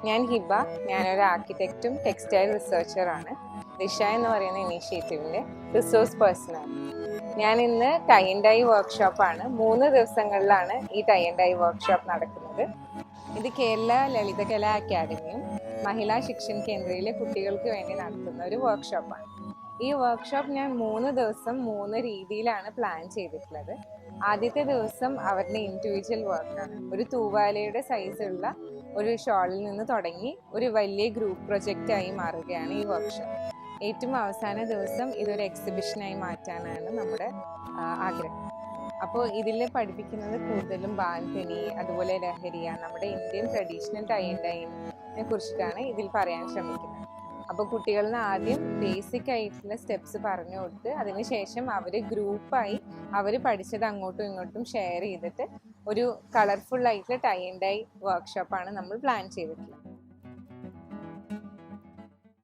ഞാൻ ഹിബ. ഞാനൊരു ആർക്കിടെക്റ്റും ടെക്സ്റ്റൈൽ റിസർച്ചറാണ്. ദിശ എന്ന് പറയുന്ന ഇനീഷ്യേറ്റീവിൻ്റെ റിസോഴ്സ് പേഴ്സണാണ്. ഞാൻ ഇന്ന് ടൈ ആൻഡ് ഡൈ വർക്ക്ഷോപ്പാണ്. 3 ദിവസങ്ങളിലാണ് ഈ ടൈ ആൻഡ് ഡൈ വർക്ക്ഷോപ്പ് നടക്കുന്നത്. ഇത് കേരള ലളിതകലാ അക്കാദമിയും മഹിളാ ശിക്ഷൻ കേന്ദ്രയിലെ കുട്ടികൾക്ക് വേണ്ടി നടത്തുന്ന ഒരു വർക്ക്ഷോപ്പാണ്. ഈ വർക്ക്ഷോപ്പ് ഞാൻ 3 ദിവസം 3 രീതിയിലാണ് പ്ലാൻ ചെയ്തിട്ടുള്ളത്. ആദ്യത്തെ ദിവസം അവരുടെ ഇൻഡിവിജ്വൽ വർക്കാണ്. ഒരു തൂവാലയുടെ സൈസുള്ള ഒരു ഷോളിൽ നിന്ന് തുടങ്ങി ഒരു വലിയ ഗ്രൂപ്പ് പ്രൊജക്റ്റായി മാറുകയാണ് ഈ വർക്ക്ഷോപ്പ്. ഏറ്റവും അവസാന ദിവസം ഇതൊരു എക്സിബിഷനായി മാറ്റാനാണ് നമ്മുടെ ആഗ്രഹം. അപ്പോൾ ഇതിൽ പഠിപ്പിക്കുന്നത് കൂടുതലും ബാൽക്കണി, അതുപോലെ ലഹരിയ, നമ്മുടെ ഇന്ത്യൻ ട്രഡീഷണൽ ടൈ ആൻഡ് ഡൈനെ കുറിച്ചിട്ടാണ് ഇതിൽ പറയാൻ ശ്രമിക്കുന്നത്. അപ്പോൾ കുട്ടികളിന് ആദ്യം ബേസിക് ആയിട്ടുള്ള സ്റ്റെപ്സ് പറഞ്ഞു കൊടുത്ത് അതിനുശേഷം അവർ ഗ്രൂപ്പായി അവർ പഠിച്ചത് അങ്ങോട്ടും ഇങ്ങോട്ടും ഷെയർ ചെയ്തിട്ട് ഒരു കളർഫുൾ ആയിട്ടുള്ള ടൈ ആൻഡ് ഡൈ വർക്ക്ഷോപ്പാണ് നമ്മൾ പ്ലാൻ ചെയ്തിട്ടുള്ളത്.